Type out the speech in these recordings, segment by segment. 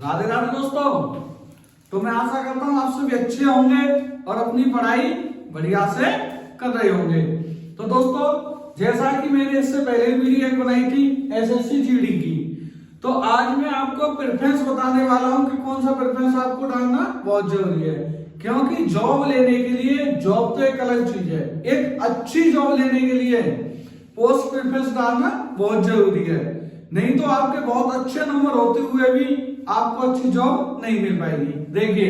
राधे राधे दोस्तों। तो मैं आशा करता हूँ आप सभी अच्छे होंगे और अपनी पढ़ाई बढ़िया से कर रहे होंगे। तो दोस्तों, जैसा कि मैंने इससे पहले वीडियो बनाई थी एसएससी जीडी की, तो आज मैं आपको प्रेफरेंस बताने वाला हूँ कि कौन सा प्रेफरेंस आपको डालना बहुत जरूरी है। क्योंकि जॉब लेने के लिए, जॉब तो एक अलग चीज है, एक अच्छी जॉब लेने के लिए पोस्ट प्रेफरेंस डालना बहुत जरूरी है। नहीं तो आपके बहुत अच्छे नंबर होते हुए भी आपको अच्छी जॉब नहीं मिल पाएगी। देखिए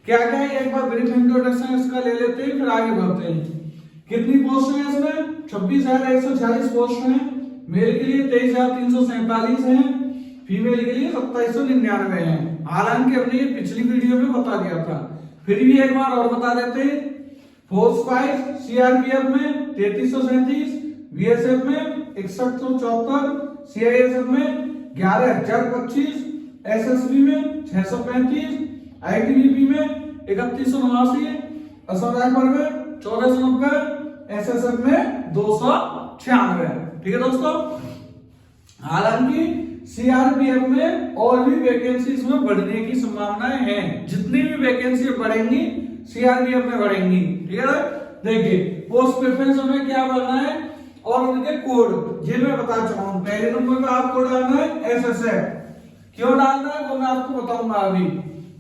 क्या क्या है, एक बार ब्रीफ इंट्रोडक्शन इसका ले लेते हैं, फिर आगे बढ़ते हैं। कितनी पोस्ट है इसमें? 26,146 पोस्ट है। मेल के लिए 23,347 है, फीमेल के लिए 2799 है। हालांकि हमने ये पिछली वीडियो में बता दिया था, फिर भी एक बार और बता देते हैं। फोर्स फाइव सीआरपीएफ में 3337, बीएसएफ में 6174, सीआईएसएफ में 11,025, एसएसबी में 635, आईटीबीपी में 3189, असम राइफल में 1490, एसएसएफ में 296। ठीक है दोस्तों। हालांकि सीआरपीएफ में और भी वैकेंसी में बढ़ने की संभावनाएं हैं। जितनी भी वैकेंसी बढ़ेंगी सीआरपीएफ में बढ़ेंगी। ठीक है। देखिए पोस्ट प्रेफरेंस में क्या बढ़ना है और उनके कोड ये मैं बता चुका हूं। पहले नंबर पे आपको डालना है एसएसएफ। क्यों डालना है वो मैं आपको बताऊंगा अभी।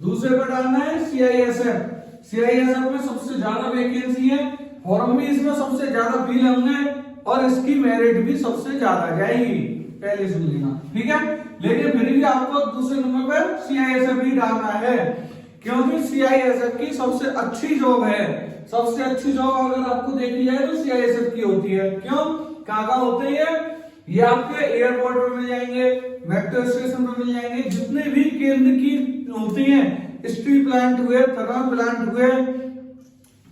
दूसरे पर डालना है सीआईएसएफ। सीआईएसएफ में सबसे ज्यादा वैकेंसी है, फॉर्म भी इसमें सबसे ज्यादा फिल होंगे और इसकी मेरिट भी सबसे ज्यादा जाएगी, पहले सुन लेना। ठीक है। लेकिन फिर भी आपको दूसरे नंबर पर सीआईएसएफ ही डालना है, क्योंकि सीआईएसएफ की सबसे अच्छी जॉब है। सबसे अच्छी जॉब अगर आपको देखी जाए तो सीआईएसएफ की होती है। क्यों? कहाँ होते हैं ये? आपके एयरपोर्ट पर मिल जाएंगे, मेट्रो स्टेशन पर मिल जाएंगे, जितने भी केंद्र की होती हैं, स्टील प्लांट हुए, थर्मल प्लांट हुए,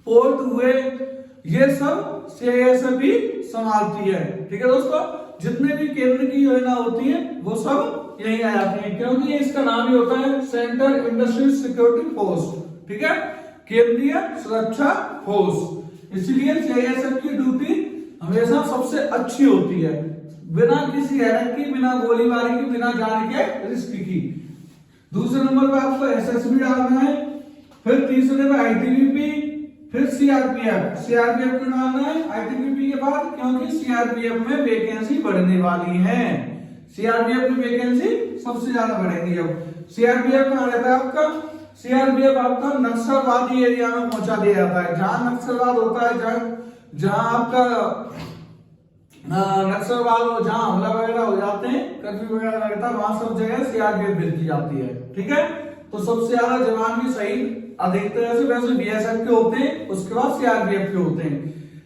पोर्ट हुए, ये सब सीआईएसएफ ही संभालती है। ठीक है दोस्तों। जितने भी केंद्र की योजना होती है वो सब यही आ जाती है, क्योंकि ये इसका नाम ही होता है सेंट्रल इंडस्ट्रियल सिक्योरिटी फोर्स। ठीक है, केंद्रीय सुरक्षा फोर्स। इसलिए सीआईएसएफ की ड्यूटी हमेशा सबसे अच्छी होती है, बिना किसी हैरत की, बिना गोलीबारी की, बिना जान के रिस्क की। दूसरे नंबर पे आपको एसएसबी डालना है, फिर तीसरे पे आईटीबीपी, फिर सीआरपीएफ। सीआरपीएफ क्यों डालना है आईटीबीपी के बाद? क्योंकि सीआरपीएफ में वैकेंसी बढ़ने वाली है। सीआरपीएफ में वैकेंसी सबसे ज्यादा बढ़ेगी। अब सीआरपीएफ कहाँ रहता है आपका? सीआरपीएफ आपका नक्सलवादी एरिया में पहुंचा दिया जाता है। जहां नक्सलवाद होता है, जहां आपका नक्सलवाद हो, जहां हमला वगैरह हो जाते हैं, कर्फ्यू वगैरह लगता है, वहां सब जगह सीआरपीएफ भेजी जाती है। ठीक है। तो सबसे ज्यादा जवान भी शहीद अधिकतर से वैसे बीएसएफ के होते हैं, उसके बाद सीआरपीएफ के होते हैं।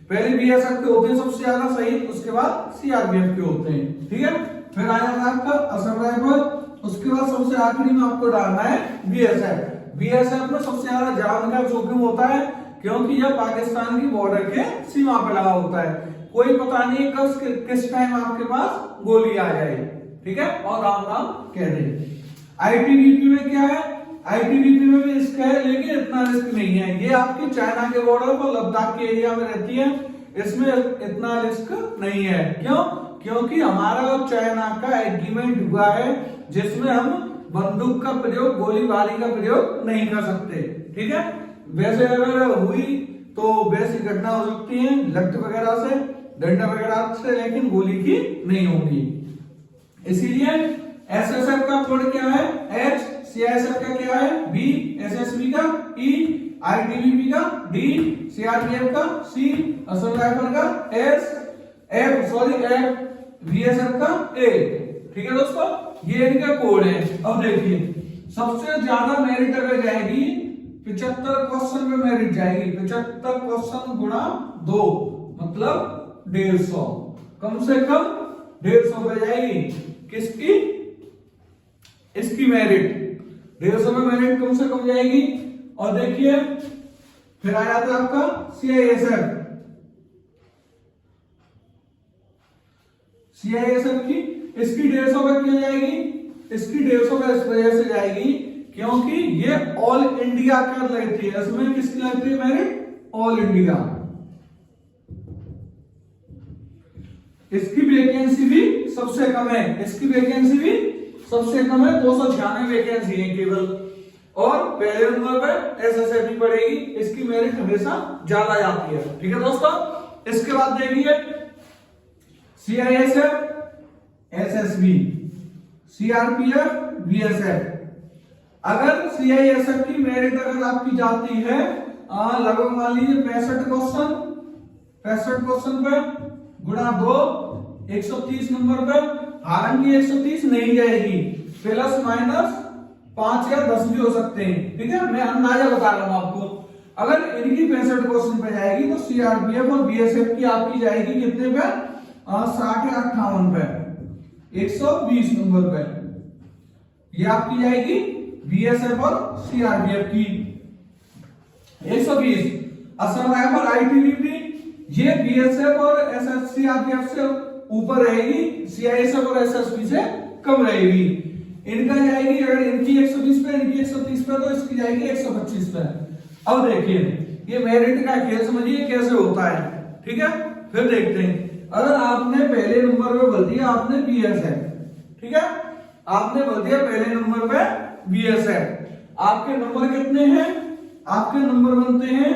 पहले बीएसएफ के होते हैं सबसे ज्यादा शहीद, उसके बाद सीआरपीएफ के होते हैं। ठीक है। फिर आ जाता है आपका असम राइफल, उसके बाद सबसे आखिरी में आपको डालना है बीएसएफ। बीएसएफ में सबसे ज्यादा जान का जोखिम होता है, क्योंकि यह पाकिस्तान की बॉर्डर के सीमा पर लगा होता है। कोई पता नहीं कब किस टाइम आपके पास गोली आ जाए। ठीक है, और राम राम कह दे। आईटीबीपी में क्या है? आईटीबीपी में भी रिस्क है, लेकिन इतना रिस्क नहीं है। ये आपकी चाइना के बॉर्डर पर लद्दाख के एरिया में रहती है, इसमें इतना रिस्क नहीं है। क्यों? क्योंकि हमारा और चाइना का एग्रीमेंट हुआ है, जिसमें हम बंदूक का प्रयोग, गोलीबारी का प्रयोग नहीं कर सकते। ठीक है। वैसे अगर हुई तो वैसी घटना हो सकती है लठ वगैरह से, डंडा वगैरह से, लेकिन गोली की नहीं होगी। इसीलिए एसएसएफ का कोड क्या है? एच, सीआईएसएफ का क्या है? बी, एसएसबी का ई, आईटीबीपी का डी, सीआरपीएफ का सी, असम राइफल का एस, एफ, बीएसएफ का ए। ठीक है दोस्तों, ये इनका कोड है। अब देखिए सबसे ज्यादा मेरिट अगर जाएगी 75 क्वेश्चन पे मेरिट जाएगी। 75 क्वेश्चन गुणा 2 मतलब 150, कम से कम 150 पे जाएगी। किसकी? इसकी मेरिट 150 में मेरिट कम से कम जाएगी। और देखिए फिर आ जाता है आपका सीआईएसएफ। सीआईएसएफ की इसकी 150 पे क्यों जाएगी? इसकी 150 पे इस वजह से जाएगी क्योंकि ये ऑल इंडिया कर लेती है। इसमें किसकी लगती है मेरिट? All India. इसकी वैकेंसी भी सबसे कम है, इसकी वैकेंसी भी सबसे कम है 296 वैकेंसी है केवल। और पहले नंबर पे एसएसबी पड़ेगी, इसकी मेरिट हमेशा ज्यादा आती है। ठीक है दोस्तों, इसके बाद देखिए सीआईएसएफ, एसएसबी, सीआरपीएफ, बीएसएफ। अगर सीआईएसएफ की मेरिट अगर आपकी जाती है लगभग मान लीजिए 65 क्वेश्चन पे गुणा 2 130 नंबर पे, हालांकि 130 नहीं जाएगी, प्लस माइनस 5 या 10 भी हो सकते हैं। ठीक है, मैं अंदाजा बता रहा हूं आपको। अगर इनकी 65 क्वेश्चन पे जाएगी तो सीआरपीएफ और बीएसएफ की आपकी जाएगी कितने पे 60 या 58 पे, 120 नंबर पे ये आपकी जाएगी बीएसएफ और सीआरपीएफ की 120। असम राइफल आईटीबीपी ये बीएसएफ और सीआरपीएफ से ऊपर रहेगी, सीआईएसएफ और एसएसबी से कम रहेगी। इनका जाएगी, अगर इनकी 120 पे, इनकी 130 पे, तो इसकी जाएगी 125 पे। अब देखिए ये मेरिट का खेल समझिए कैसे होता है। ठीक है, फिर देखते हैं। अगर आपने पहले नंबर पे बोल दिया आपने बीएसएफ, ठीक है, आपने बोल दिया पहले नंबर पे बीएसएफ, आपके नंबर कितने हैं? आपके नंबर बनते हैं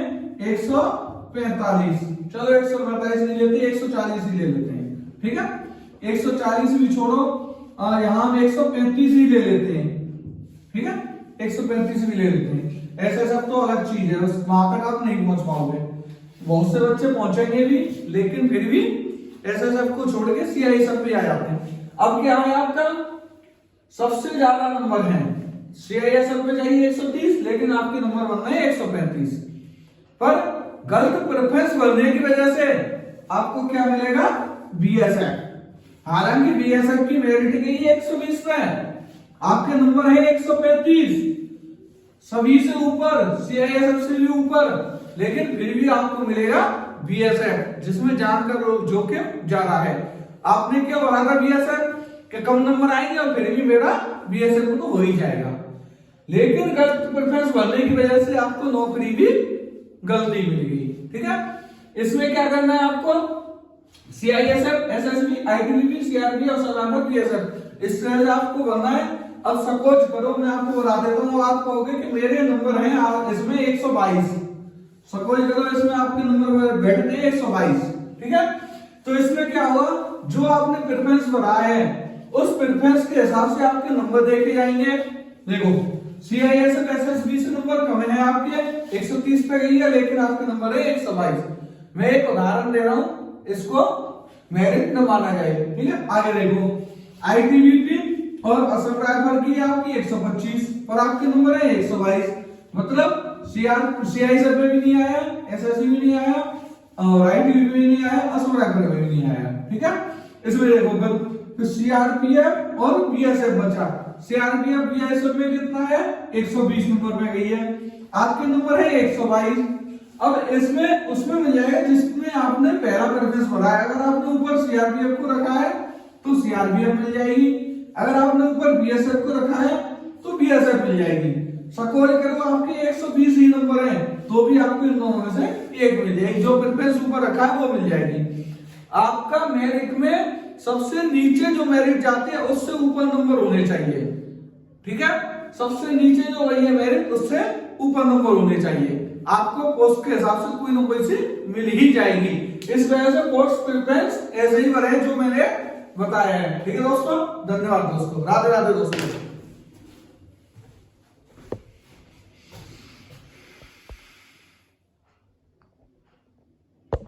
145। चलो 145 नहीं लेते, 140 ही ले लेते हैं। ठीक है, 140 भी छोड़ो, यहां हम 135 ही ले लेते हैं। ठीक है, 135 भी ले लेते हैं। ऐसे सब तो अलग चीज है, वहां तक आप नहीं पहुंच पाओगे। बहुत से बच्चे पहुंचेंगे भी, लेकिन फिर भी एसएसएफ को छोड़ के सीआईएसएफ पे आ जाते हैं। अब क्या है आपका सबसे ज्यादा नंबर है सीआईएसएफ पे चाहिए 130, लेकिन आपके नंबर बन रहे हैं 135 पर गलत प्रेफरेंस भरने की वजह से आपको क्या मिलेगा बीएसएफ। हालांकि बीएसएफ की मेरिट गई है 120 पे, आपके नंबर है 135, सभी से ऊपर, सीआईएसएफ से भी ऊपर, लेकिन फिर भी आपको मिलेगा बीएसएफ जिसमें जान का जोखिम ज्यादा है। आपने क्या भरा था बीएसएफ के कम नंबर आएंगे और फिर भी मेरा बीएसएफ तो हो ही जाएगा, लेकिन गलत प्रेफरेंस भरने की वजह से आपको नौकरी भी गलती मिल गई। ठीक है, इसमें क्या करना है आपको सीआईएसएफ, एसएसबी, आईटीबीपी, सीआरपी और सलामत बीएसएफ इस तरह से आपको बनना है। अब सपोज करो मैं आपको बता देता हूँ, आप कहोगे कि मेरे नंबर हैं इसमें 122, सपोज करो इसमें आपके नंबर बैठते हैं 122। ठीक है, तो इसमें क्या हुआ, जो आपने प्रेफरेंस भरा है उस प्रेफरेंस के हिसाब से आपके नंबर देखे जाएंगे। देखो सीआईएसएफ एसएसबी से नंबर कम है आपके, 130 पे गई है, लेकिन आपके नंबर है 122। मैं एक उदाहरण दे रहा हूं, इसको मेरिट न माना जाए। ठीक है, आगे देखो आईटीबीपी और असम राइफल की आपकी 125 पर आपके नंबर है 122, मतलब सीआईएसएफ में भी नहीं आया, एसएसबी भी नहीं आया और आईटीबीपी भी नहीं आया, असम राइफल में भी नहीं आया। ठीक है, इसमें देखो फिर सीआरपीएफ और बीएसएफ बचा। सीआरपीएफ बीएसएफ में कितना है 120 नंबर पे गई है, आपके नंबर है 122। अब इसमें उसमें मिल जाएगा जिसमें आपने पहला प्रेफरेंस भरा है। अगर आपने ऊपर सीआरपीएफ को रखा है तो सीआरपीएफ मिल जाएगी, अगर आपने ऊपर बीएसएफ को रखा है तो बीएसएफ मिल जाएगी। सपोज करो आपके 120 ही नंबर है तो भी आपको इन दोनों में से एक मिल जाएगी, जो प्रेफरेंस ऊपर रखा है वो मिल जाएगी। आपका मेरिट में सबसे नीचे जो मेरिट जाते हैं उससे ऊपर नंबर होने चाहिए। ठीक है, सबसे नीचे जो वही है मेरिट उससे ऊपर नंबर होने चाहिए। आपको पोस्ट के हिसाब से कोई ना कोई सी मिल ही जाएगी। इस वजह से पोस्ट प्रेफरेंस ऐसे ही भरे जो मैंने बताया है। ठीक है दोस्तों, धन्यवाद दोस्तों, राधे राधे दोस्तों।